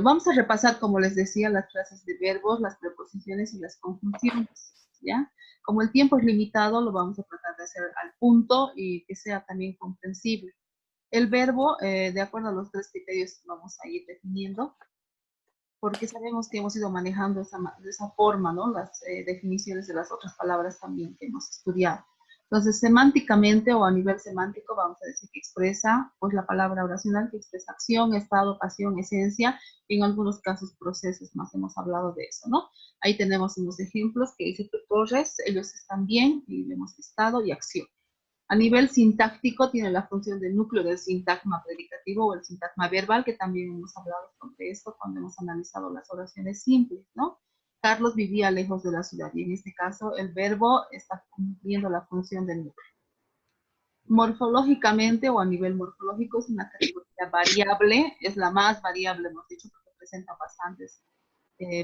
Vamos a repasar, como les decía, las clases de verbos, las preposiciones y las conjunciones, ¿ya? Como el tiempo es limitado, lo vamos a tratar de hacer al punto y que sea también comprensible. El verbo, de acuerdo a los 3 criterios que vamos a ir definiendo, porque sabemos que hemos ido manejando de esa forma, ¿no? Las definiciones de las otras palabras también que hemos estudiado. Entonces, semánticamente o a nivel semántico, vamos a decir que expresa, pues la palabra oracional que expresa acción, estado, pasión, esencia, y en algunos casos procesos, más hemos hablado de eso, ¿no? Ahí tenemos unos ejemplos que dice Torres, ellos están bien, y vemos estado y acción. A nivel sintáctico tiene la función de núcleo del sintagma predicativo o el sintagma verbal, que también hemos hablado sobre esto cuando hemos analizado las oraciones simples, ¿no? Carlos vivía lejos de la ciudad y en este caso el verbo está cumpliendo la función del núcleo. Morfológicamente o a nivel morfológico es una categoría variable, es la más variable, hemos dicho, porque presenta bastantes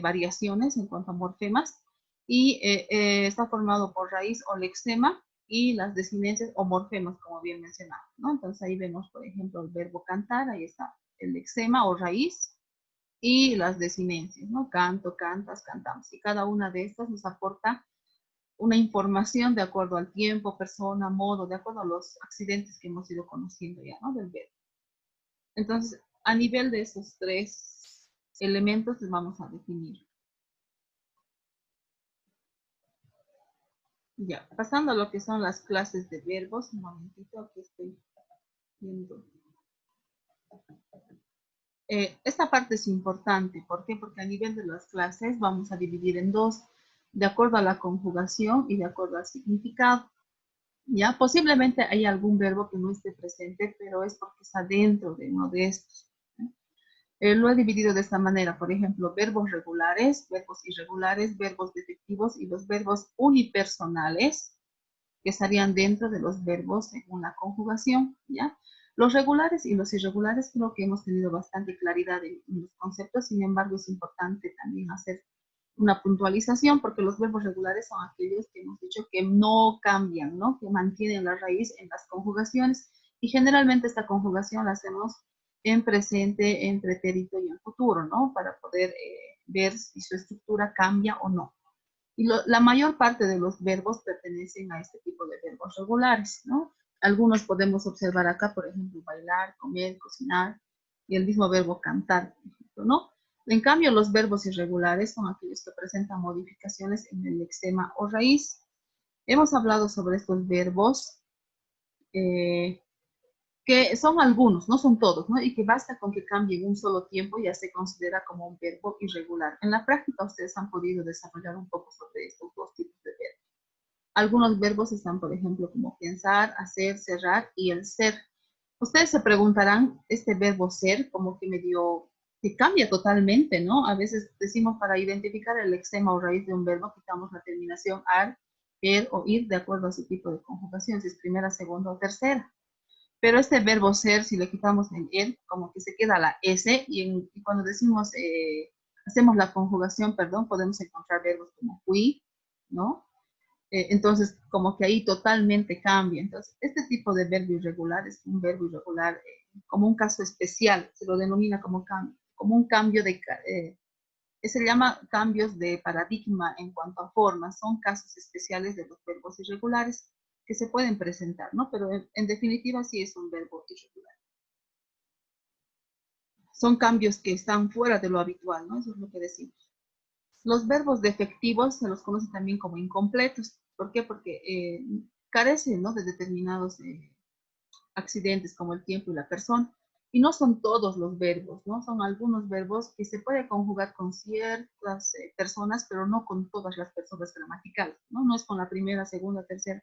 variaciones en cuanto a morfemas y está formado por raíz o lexema y las desinencias o morfemas, como bien mencionado, ¿no? Entonces ahí vemos, por ejemplo, el verbo cantar, ahí está el lexema o raíz y las desinencias, ¿no? Canto, cantas, cantamos. Y cada una de estas nos aporta una información de acuerdo al tiempo, persona, modo, de acuerdo a los accidentes que hemos ido conociendo ya, ¿no? Del verbo. Entonces, a nivel de esos 3 elementos, les vamos a definir. Ya, pasando a lo que son las clases de verbos, un momentito, aquí estoy viendo. Esta parte es importante, ¿por qué? Porque a nivel de las clases vamos a dividir en 2, de acuerdo a la conjugación y de acuerdo al significado. Ya, posiblemente hay algún verbo que no esté presente, pero es porque está dentro de uno de estos. Lo he dividido de esta manera, por ejemplo, verbos regulares, verbos irregulares, verbos defectivos y los verbos unipersonales, que estarían dentro de los verbos según la conjugación, ¿ya? Los regulares y los irregulares creo que hemos tenido bastante claridad en los conceptos, sin embargo es importante también hacer una puntualización porque los verbos regulares son aquellos que hemos dicho que no cambian, ¿no? Que mantienen la raíz en las conjugaciones y generalmente esta conjugación la hacemos en presente, en pretérito y en futuro, ¿no? Para poder ver si su estructura cambia o no. Y la mayor parte de los verbos pertenecen a este tipo de verbos regulares, ¿no? Algunos podemos observar acá, por ejemplo, bailar, comer, cocinar, y el mismo verbo cantar, por ejemplo, ¿no? En cambio, los verbos irregulares son aquellos que presentan modificaciones en el lexema o raíz. Hemos hablado sobre estos verbos, que son algunos, no son todos, ¿no? Y que basta con que cambie en un solo tiempo, ya se considera como un verbo irregular. En la práctica ustedes han podido desarrollar un poco sobre estos 2 tipos de verbos. Algunos verbos están, por ejemplo, como pensar, hacer, cerrar y el ser. Ustedes se preguntarán, este verbo ser, como que medio, que cambia totalmente, ¿no? A veces decimos para identificar el lexema o raíz de un verbo, quitamos la terminación ar, er o ir, de acuerdo a su tipo de conjugación, si es primera, segunda o tercera. Pero este verbo ser, si le quitamos el er, como que se queda la s, y cuando decimos, hacemos la conjugación, perdón, podemos encontrar verbos como fui, ¿no? Entonces, como que ahí totalmente cambia. Entonces, este tipo de verbo irregular es un verbo irregular como un caso especial, se lo denomina como un cambio de, se llama cambios de paradigma en cuanto a forma, son casos especiales de los verbos irregulares que se pueden presentar, ¿no? Pero en definitiva sí es un verbo irregular. Son cambios que están fuera de lo habitual, ¿no? Eso es lo que decimos. Los verbos defectivos se los conoce también como incompletos. ¿Por qué? Porque carecen, ¿no? De determinados accidentes como el tiempo y la persona. Y no son todos los verbos, ¿no? Son algunos verbos que se puede conjugar con ciertas personas, pero no con todas las personas gramaticales, ¿no? No es con la primera, segunda, tercera,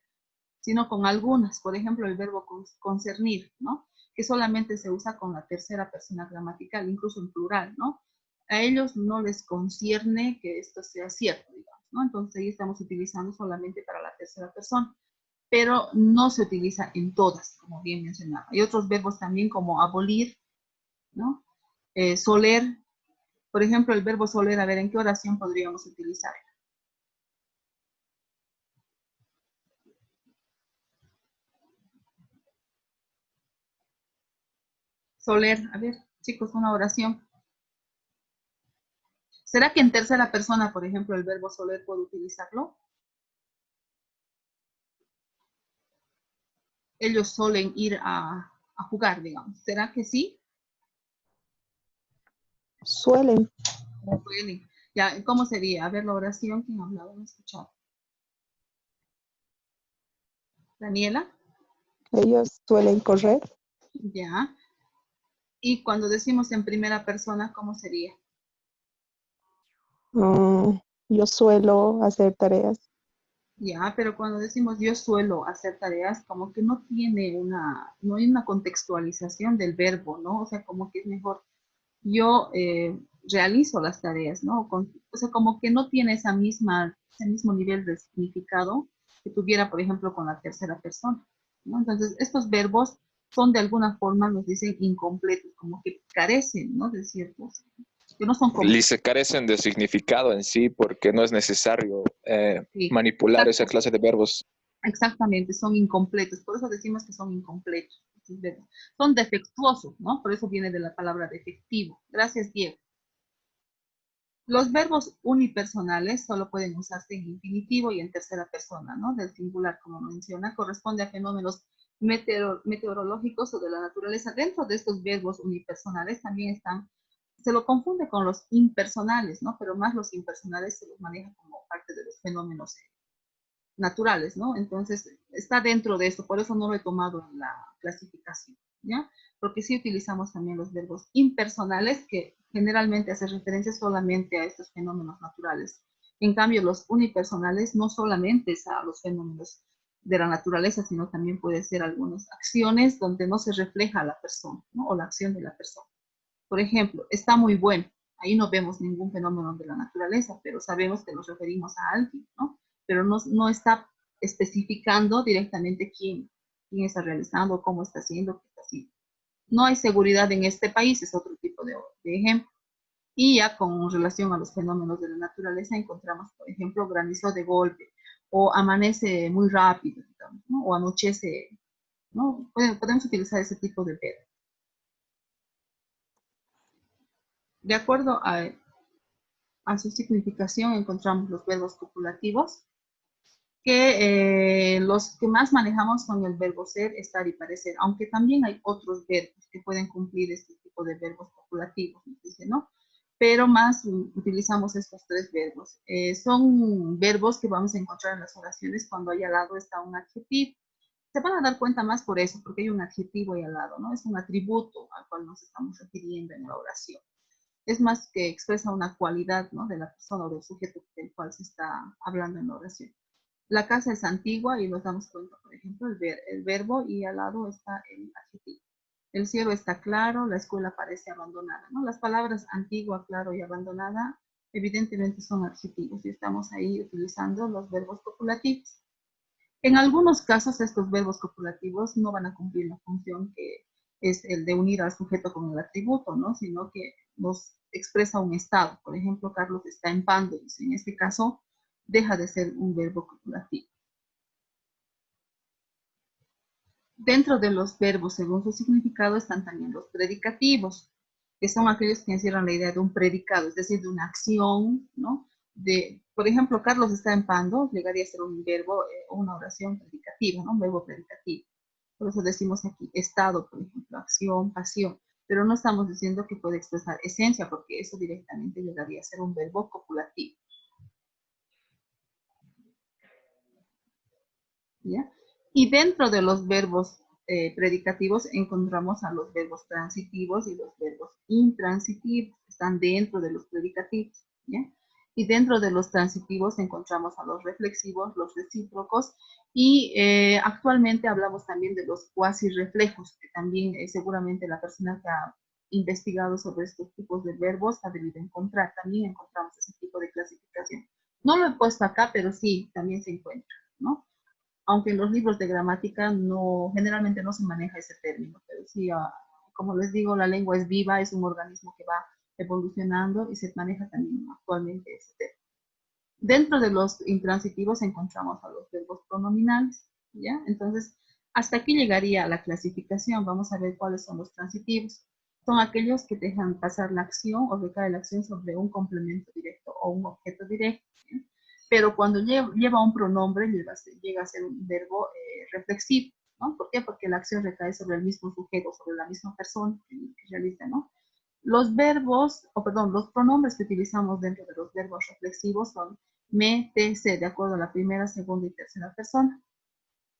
sino con algunas. Por ejemplo, el verbo concernir, ¿no? Que solamente se usa con la tercera persona gramatical, incluso en plural, ¿no? A ellos no les concierne que esto sea cierto, digamos, ¿no? Entonces ahí estamos utilizando solamente para la tercera persona, pero no se utiliza en todas, como bien mencionaba. Hay otros verbos también como abolir, ¿no? Soler, por ejemplo, el verbo soler, a ver, ¿en qué oración podríamos utilizar? Soler, a ver, chicos, una oración. ¿Será que en tercera persona, por ejemplo, el verbo soler puedo utilizarlo? Ellos suelen ir a jugar, digamos. ¿Será que sí? Suelen. Suelen. Ya, ¿cómo sería? A ver, la oración, ¿quién ha hablado? No he escuchado. Daniela, Ellos suelen correr. ya. Y cuando decimos en primera persona, ¿cómo sería? Yo suelo hacer tareas. Ya, pero cuando decimos yo suelo hacer tareas, como que no tiene no hay una contextualización del verbo, ¿no? O sea, como que es mejor yo realizo las tareas, ¿no? O sea, como que no tiene ese mismo nivel de significado que tuviera, por ejemplo, con la tercera persona, ¿no? Entonces, estos verbos son de alguna forma, nos dicen incompletos, como que carecen, ¿no? De ciertos, que no son Y completos. se carecen de significado en sí porque no es necesario Sí, manipular esa exacto. clase de verbos. Exactamente, son incompletos, por eso decimos que son incompletos. Son defectuosos, ¿no? Por eso viene de la palabra defectivo. Gracias, Diego. Los verbos unipersonales solo pueden usarse en infinitivo y en tercera persona, ¿no? Del singular, como menciona, corresponde a fenómenos meteorológicos o de la naturaleza. Dentro de estos verbos unipersonales también se lo confunde con los impersonales, ¿no? Pero más los impersonales se los maneja como parte de los fenómenos naturales, ¿no? Entonces, está dentro de esto, por eso no lo he tomado en la clasificación, ¿ya? Porque sí utilizamos también los verbos impersonales, que generalmente hacen referencia solamente a estos fenómenos naturales. En cambio, los unipersonales no solamente es a los fenómenos de la naturaleza, sino también puede ser algunas acciones donde no se refleja a la persona, ¿no? O la acción de la persona. Por ejemplo, está muy bueno. Ahí no vemos ningún fenómeno de la naturaleza, pero sabemos que nos referimos a alguien, ¿no? Pero no está especificando directamente quién está realizando, cómo está haciendo, qué está haciendo. No hay seguridad en este país, es otro tipo de ejemplo. Y ya con relación a los fenómenos de la naturaleza encontramos, por ejemplo, granizo de golpe, o amanece muy rápido, digamos, ¿no? O anochece, ¿no? Podemos utilizar ese tipo de verbo. De acuerdo a su significación encontramos los verbos copulativos, que los que más manejamos son el verbo ser, estar y parecer, aunque también hay otros verbos que pueden cumplir este tipo de verbos copulativos, dice, ¿no? Pero más utilizamos estos tres verbos. Son verbos que vamos a encontrar en las oraciones cuando ahí al lado está un adjetivo. Se van a dar cuenta más por eso, porque hay un adjetivo ahí al lado, ¿no? Es un atributo al cual nos estamos refiriendo en la oración. Es más que expresa una cualidad, ¿no? De la persona o del sujeto del cual se está hablando en la oración. La casa es antigua y nos damos cuenta, por ejemplo, el verbo y al lado está el adjetivo. El cielo está claro, la escuela parece abandonada, ¿no? Las palabras antigua, claro y abandonada evidentemente son adjetivos y estamos ahí utilizando los verbos copulativos. En algunos casos estos verbos copulativos no van a cumplir la función que es el de unir al sujeto con el atributo, ¿no? Sino que nos expresa un estado. Por ejemplo, Carlos está en pan, en este caso deja de ser un verbo copulativo. Dentro de los verbos, según su significado, están también los predicativos, que son aquellos que encierran la idea de un predicado, es decir, de una acción, ¿no? Por ejemplo, Carlos está en pando, llegaría a ser un verbo o una oración predicativa, ¿no? Un verbo predicativo. Por eso decimos aquí estado, por ejemplo, acción, pasión, pero no estamos diciendo que puede expresar esencia, porque eso directamente llegaría a ser un verbo copulativo. ¿Ya? Y dentro de los verbos predicativos encontramos a los verbos transitivos y los verbos intransitivos, están dentro de los predicativos, ¿ya? Y dentro de los transitivos encontramos a los reflexivos, los recíprocos, y actualmente hablamos también de los cuasi reflejos, que también seguramente la persona que ha investigado sobre estos tipos de verbos ha debido encontrar, también encontramos ese tipo de clasificación. No lo he puesto acá, pero sí, también se encuentra, ¿no? Aunque en los libros de gramática generalmente no se maneja ese término, pero sí, como les digo, la lengua es viva, es un organismo que va evolucionando y se maneja también actualmente ese término. Dentro de los intransitivos encontramos a los verbos pronominales, ¿ya? Entonces, hasta aquí llegaría la clasificación. Vamos a ver cuáles son los transitivos. son aquellos que dejan pasar la acción o recae la acción sobre un complemento directo o un objeto directo. ¿Sí? Pero cuando lleva un pronombre, llega a ser un verbo reflexivo, ¿no? ¿Por qué? Porque la acción recae sobre el mismo sujeto, sobre la misma persona que realiza, ¿no? Los verbos, los pronombres que utilizamos dentro de los verbos reflexivos son me, te, se, de acuerdo a la primera, segunda y tercera persona.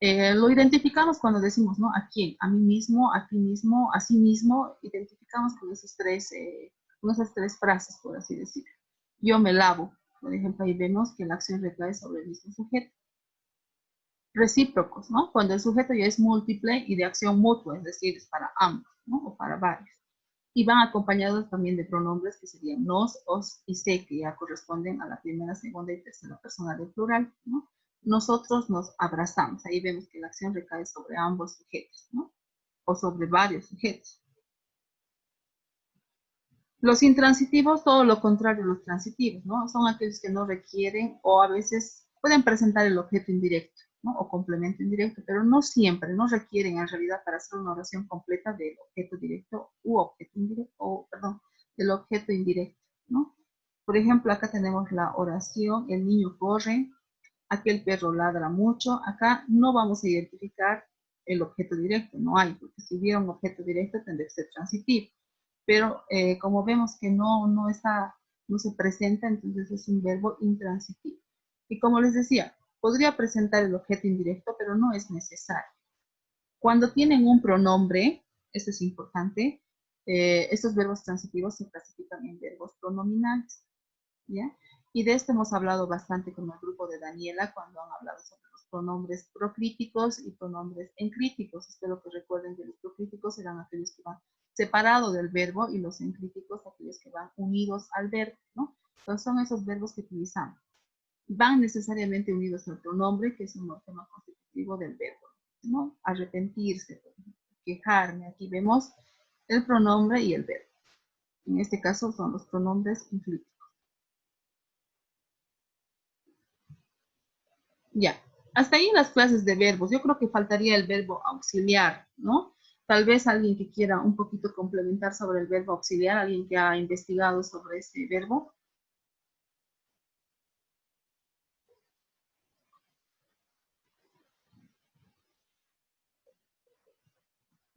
Lo identificamos cuando decimos, ¿no? ¿A quién? A mí mismo, a ti mismo, a sí mismo. Identificamos con esas tres frases, por así decirlo. Yo me lavo. Por ejemplo, ahí vemos que la acción recae sobre el mismo sujeto. Recíprocos, ¿no? Cuando el sujeto ya es múltiple y de acción mutua, es decir, es para ambos, ¿no? O para varios. Y van acompañados también de pronombres que serían nos, os y se, que ya corresponden a la primera, segunda y tercera persona del plural, ¿no? Nosotros nos abrazamos. Ahí vemos que la acción recae sobre ambos sujetos, ¿no? O sobre varios sujetos. Los intransitivos, todo lo contrario a los transitivos, ¿no? Son aquellos que no requieren o a veces pueden presentar el objeto indirecto, ¿no? O complemento indirecto, pero no siempre, no requieren en realidad para hacer una oración completa del objeto directo u objeto indirecto, del objeto indirecto, ¿no? Por ejemplo, acá tenemos la oración, el niño corre, aquel perro ladra mucho. Acá no vamos a identificar el objeto directo, no hay, porque si hubiera un objeto directo tendría que ser transitivo. Pero como vemos que no se presenta, entonces es un verbo intransitivo. Y como les decía, podría presentar el objeto indirecto, pero no es necesario. Cuando tienen un pronombre, esto es importante, estos verbos transitivos se clasifican en verbos pronominales, ¿ya? Y de esto hemos hablado bastante con el grupo de Daniela cuando han hablado sobre los pronombres procríticos y pronombres encríticos. Espero que recuerden que los procríticos serán aquellos que van separados del verbo y los encríticos aquellos que van unidos al verbo, ¿no? Entonces son esos verbos que utilizamos. Van necesariamente unidos al pronombre, que es un morfema constitutivo del verbo, ¿no? Arrepentirse, quejarme. Aquí vemos el pronombre y el verbo. En este caso son los pronombres encríticos. Ya, hasta ahí las clases de verbos. Yo creo que faltaría el verbo auxiliar, ¿no? Tal vez alguien que quiera un poquito complementar sobre el verbo auxiliar, alguien que ha investigado sobre este verbo.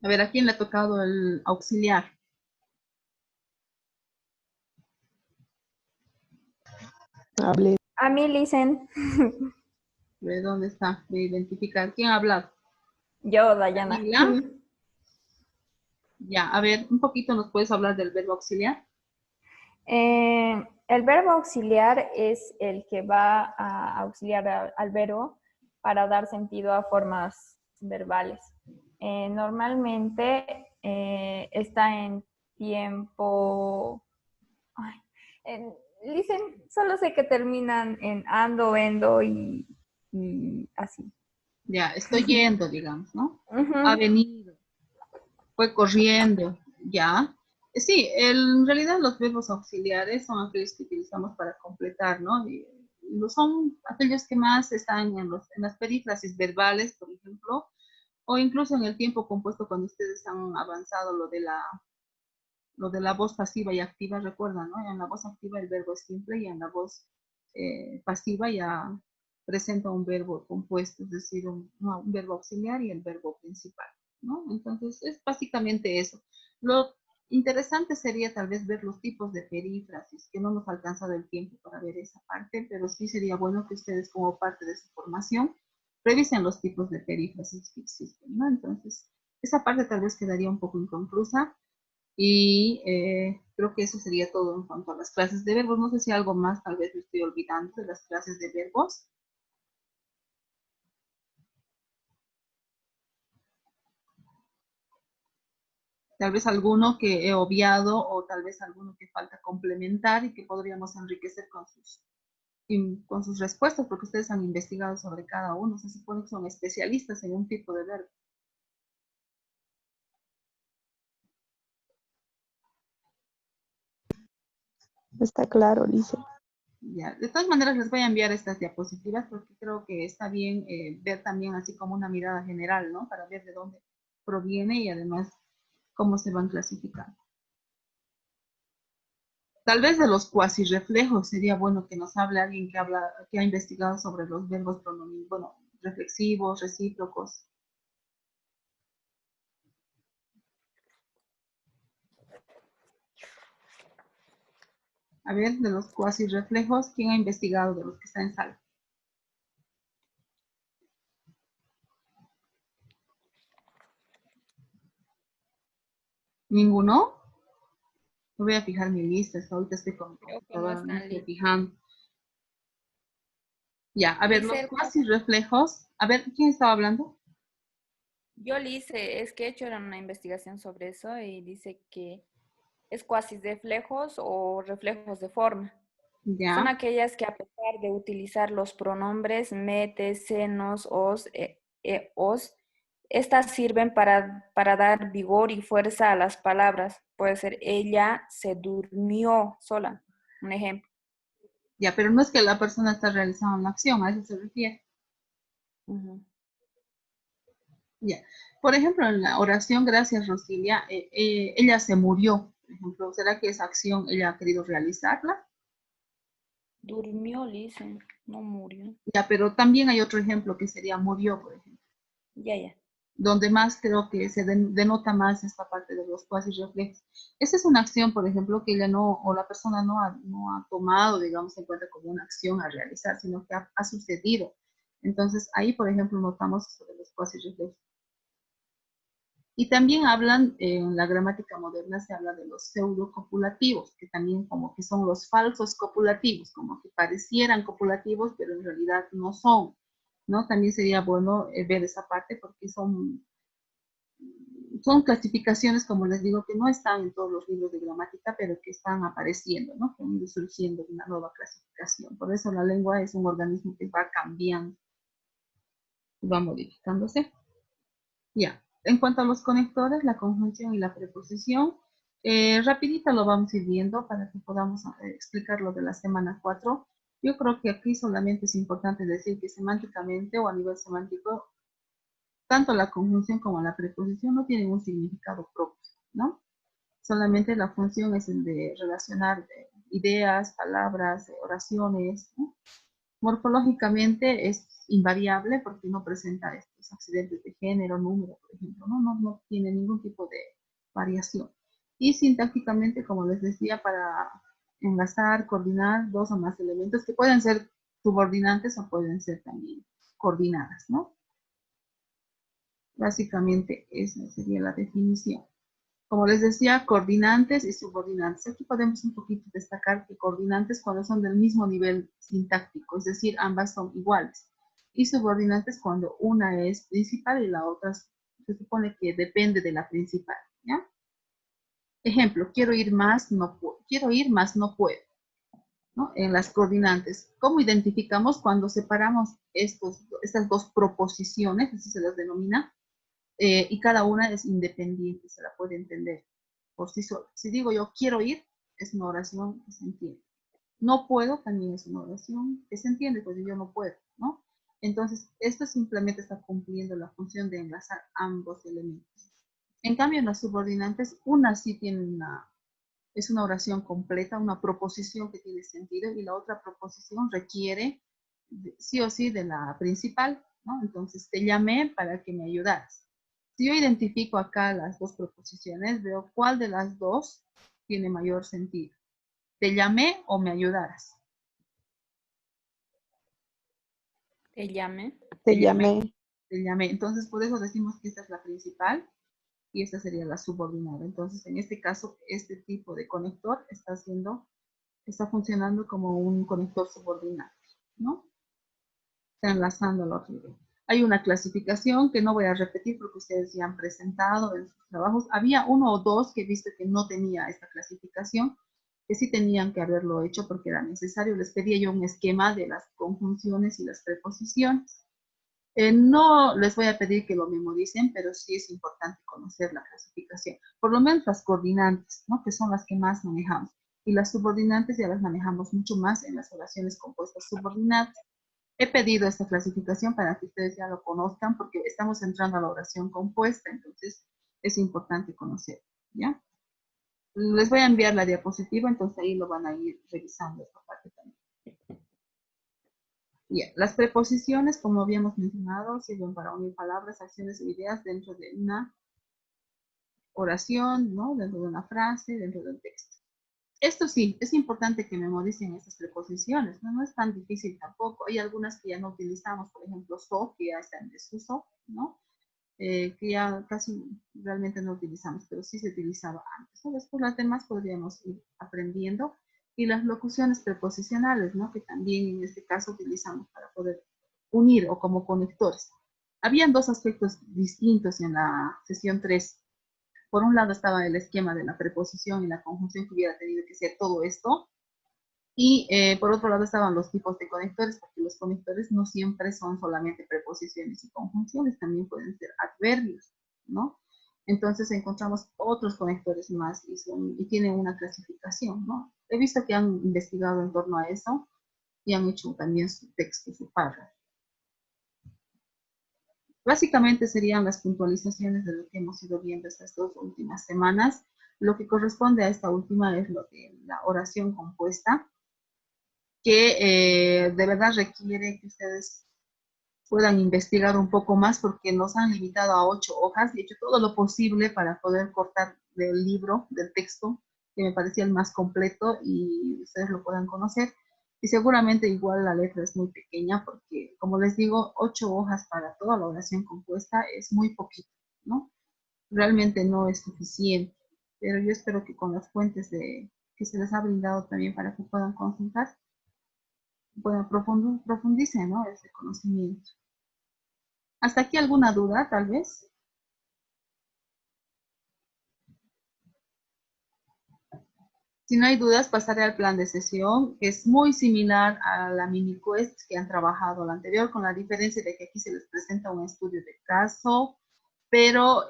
A ver, ¿a quién le ha tocado el auxiliar? Hablé. A mí, Licen. ¿De dónde está? De identificar. ¿Quién ha hablado? Yo, Dayana. ¿Daniela? Ya, a ver, un poquito nos puedes hablar del verbo auxiliar. El verbo auxiliar es el que va a auxiliar al verbo para dar sentido a formas verbales. Normalmente está en tiempo... Dicen, solo sé que terminan en ando, endo y así. Ya, estoy yendo, digamos, ¿no? Uh-huh. Ha venido, fue corriendo, ya. Sí, en realidad los verbos auxiliares son aquellos que utilizamos para completar, ¿no? Y son aquellos que más están en las perífrasis verbales, por ejemplo, o incluso en el tiempo compuesto cuando ustedes han avanzado lo de la voz pasiva y activa, recuerdan, ¿no? En la voz activa el verbo es simple y en la voz pasiva ya presenta un verbo compuesto, es decir, un verbo auxiliar y el verbo principal, ¿no? Entonces es básicamente eso. Lo interesante sería tal vez ver los tipos de perífrasis, que no nos ha alcanzado el tiempo para ver esa parte, pero sí sería bueno que ustedes como parte de su formación revisen los tipos de perífrasis que existen, ¿no? Entonces, esa parte tal vez quedaría un poco inconclusa. Y creo que eso sería todo en cuanto a las clases de verbos. No sé si algo más tal vez me estoy olvidando de las clases de verbos. Tal vez alguno que he obviado o tal vez alguno que falta complementar y que podríamos enriquecer con sus respuestas porque ustedes han investigado sobre cada uno. Se supone que son especialistas en un tipo de verbo. Está claro, Lice. Ya. De todas maneras les voy a enviar estas diapositivas porque creo que está bien ver también así como una mirada general, ¿no? Para ver de dónde proviene y además cómo se van clasificando. Tal vez de los cuasi reflejos sería bueno que nos hable alguien que ha investigado sobre los verbos bueno, reflexivos, recíprocos. A ver, de los cuasi reflejos, ¿quién ha investigado de los que están en sala? ¿Ninguno? Voy a fijar mi lista, hasta ahorita estoy con mi Creo que no computadora, no están estoy listos. fijando. Ya, a ver, los Dice, cuasi reflejos. A ver, ¿quién estaba hablando? yo le hice, es que he hecho una investigación sobre eso y dice que es cuasi reflejos o reflejos de forma. Son Ya, aquellas que a pesar de utilizar los pronombres me, te, se, nos, os, os, estas sirven para dar vigor y fuerza a las palabras. Puede ser ella se durmió sola, un ejemplo. ya, pero no es que la persona está realizando una acción, a eso se refiere. Ujú. Ya. Por ejemplo, en la oración, gracias, Rosilia, ella se murió. Por ejemplo, ¿será que esa acción ella ha querido realizarla? Durmió, le dicen, no murió. Ya, pero también hay otro ejemplo que sería murió, por ejemplo, Ya, ya. donde más creo que se denota más esta parte de los cuasi reflejos. Esa es una acción, por ejemplo, que ella no, o la persona no ha tomado, digamos, en cuenta como una acción a realizar, sino que ha sucedido. Entonces, ahí, por ejemplo, notamos sobre los cuasi reflejos. Y también hablan, en la gramática moderna se habla de los pseudo-copulativos, que también como que son los falsos copulativos, como que parecieran copulativos, pero en realidad no son, ¿no? También sería bueno ver esa parte porque son clasificaciones, como les digo, que no están en todos los libros de gramática, pero que están apareciendo, ¿no? Que han ido surgiendo una nueva clasificación. Por eso la lengua es un organismo que va cambiando, va modificándose. Ya, en cuanto a los conectores, la conjunción y la preposición, rapidito lo vamos a ir viendo para que podamos explicar lo de la semana 4. Yo creo que aquí solamente es importante decir que semánticamente o a nivel semántico, tanto la conjunción como la preposición no tienen un significado propio, ¿no? Solamente la función es el de relacionar ideas, palabras, oraciones, ¿no? Morfológicamente es invariable porque no presenta estos accidentes de género, número, por ejemplo, no tiene ningún tipo de variación. Y sintácticamente, como les decía, para enlazar, coordinar dos o más elementos que pueden ser subordinantes o pueden ser también coordinadas, ¿no? Básicamente esa sería la definición. Como les decía, coordinantes y subordinantes. Aquí podemos un poquito destacar que coordinantes cuando son del mismo nivel sintáctico, es decir, ambas son iguales. Y subordinantes cuando una es principal y la otra se supone que depende de la principal, ¿ya? Ejemplo, quiero ir más, no puedo. Quiero ir más, no puedo, ¿no? En las coordinantes. ¿Cómo identificamos cuando separamos estas dos proposiciones, así se las denomina? Y cada una es independiente, se la puede entender por sí sola. Si digo yo quiero ir, es una oración que se entiende. No puedo también es una oración que se entiende, porque yo no puedo, ¿no? Entonces, esto simplemente está cumpliendo la función de enlazar ambos elementos. En cambio, en las subordinantes, una sí tiene es una oración completa, una proposición que tiene sentido, y la otra proposición requiere sí o sí de la principal, ¿no? Entonces, te llamé para que me ayudaras. Si yo identifico acá las dos proposiciones, veo cuál de las dos tiene mayor sentido. ¿Te llamé o me ayudaras? Te llame. Te llamé. Te llamé. Entonces, por eso decimos que esta es la principal y esta sería la subordinada. Entonces, en este caso, este tipo de conector está funcionando como un conector subordinado, ¿no? Está enlazando al otro nivel. Hay una clasificación que no voy a repetir porque ustedes ya han presentado en sus trabajos. Había uno o dos que he visto que no tenía esta clasificación, que sí tenían que haberlo hecho porque era necesario. Les pedía yo un esquema de las conjunciones y las preposiciones. No les voy a pedir que lo memoricen, pero sí es importante conocer la clasificación. Por lo menos las coordinantes, ¿no? Que son las que más manejamos. Y las subordinantes ya las manejamos mucho más en las oraciones compuestas subordinadas. He pedido esta clasificación para que ustedes ya lo conozcan porque estamos entrando a la oración compuesta, entonces es importante conocer, ¿ya? Les voy a enviar la diapositiva, entonces ahí lo van a ir revisando esta parte también. Bien, las preposiciones, como habíamos mencionado, sirven para unir palabras, acciones o ideas dentro de una oración, ¿no? Dentro de una frase, dentro del texto. Esto sí, es importante que memoricen estas preposiciones, ¿no? No es tan difícil tampoco. Hay algunas que ya no utilizamos, por ejemplo, so, que ya está en desuso, ¿no? Que ya casi realmente no utilizamos, pero sí se utilizaba antes, ¿no? Después las demás podríamos ir aprendiendo. Y las locuciones preposicionales, ¿no? Que también en este caso utilizamos para poder unir o como conectores. Habían dos aspectos distintos en la sesión 3. Por un lado estaba el esquema de la preposición y la conjunción que hubiera tenido que ser todo esto. Y por otro lado estaban los tipos de conectores, porque los conectores no siempre son solamente preposiciones y conjunciones, también pueden ser adverbios, ¿no? Entonces encontramos otros conectores más y tienen una clasificación, ¿no? He visto que han investigado en torno a eso y han hecho también su texto, su párrafo. Básicamente serían las puntualizaciones de lo que hemos ido viendo estas 2 últimas semanas. Lo que corresponde a esta última es lo de la oración compuesta, que de verdad requiere que ustedes puedan investigar un poco más porque nos han limitado a 8 hojas y he hecho todo lo posible para poder cortar del libro, del texto, que me parecía el más completo y ustedes lo puedan conocer. Y seguramente igual la letra es muy pequeña porque, como les digo, 8 hojas para toda la oración compuesta es muy poquito, ¿no? Realmente no es suficiente, pero yo espero que con las fuentes que se les ha brindado también para que puedan consultar, puedan profundicen, ¿no? Ese conocimiento. ¿Hasta aquí alguna duda, tal vez? Si no hay dudas, pasaré al plan de sesión, que es muy similar a la mini quest que han trabajado la anterior, con la diferencia de que aquí se les presenta un estudio de caso, pero,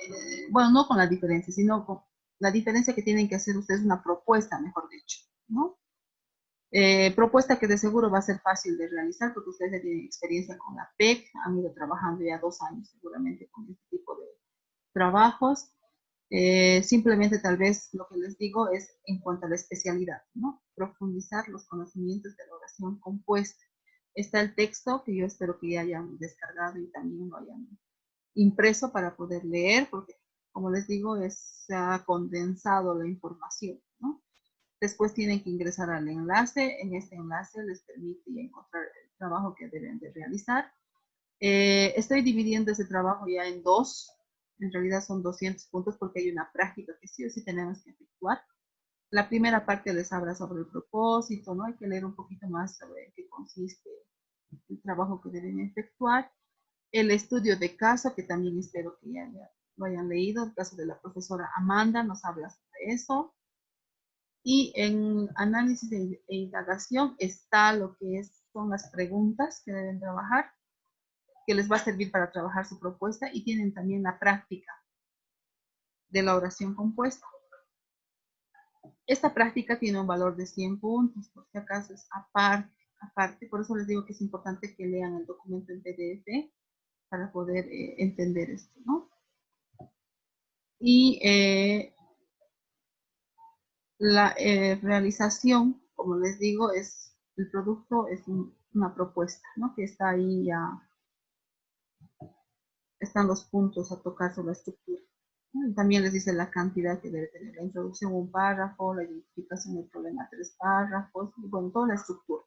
bueno, no con la diferencia, sino con la diferencia que tienen que hacer ustedes una propuesta, mejor dicho, ¿no? Propuesta que de seguro va a ser fácil de realizar porque ustedes ya tienen experiencia con la PEC, han ido trabajando ya 2 años seguramente con este tipo de trabajos. Simplemente tal vez lo que les digo es en cuanto a la especialidad, ¿no? Profundizar los conocimientos de la oración compuesta. Está el texto que yo espero que ya hayan descargado y también lo hayan impreso para poder leer, porque como les digo, se ha condensado la información, ¿no? Después tienen que ingresar al enlace. En este enlace les permite encontrar el trabajo que deben de realizar. Estoy dividiendo ese trabajo ya en 2. En realidad son 200 puntos porque hay una práctica que sí o sí tenemos que efectuar. La primera parte les habla sobre el propósito, ¿no? Hay que leer un poquito más sobre qué consiste el trabajo que deben efectuar. El estudio de caso, que también espero que ya lo hayan leído. El caso de la profesora Amanda nos habla sobre eso. Y en análisis e indagación está lo que son las preguntas que deben trabajar, que les va a servir para trabajar su propuesta, y tienen también la práctica de la oración compuesta. Esta práctica tiene un valor de 100 puntos, por si acaso es aparte, por eso les digo que es importante que lean el documento en PDF para poder entender esto, ¿no? Y la realización, como les digo, el producto es una propuesta, ¿no? Que está ahí ya, están los puntos a tocar sobre la estructura. También les dice la cantidad que debe tener la introducción, un párrafo, la identificación del problema, 3 párrafos, y bueno, toda la estructura.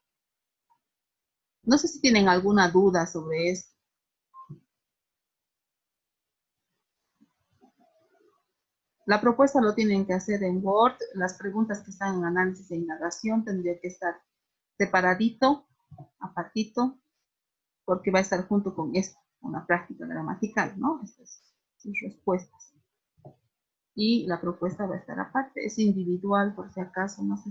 No sé si tienen alguna duda sobre esto. La propuesta lo tienen que hacer en Word. Las preguntas que están en análisis e indagación tendría que estar separadito, apartito, porque va a estar junto con esto, una práctica gramatical, ¿no? Estas sus respuestas. Y la propuesta va a estar aparte, es individual, por si acaso, no sé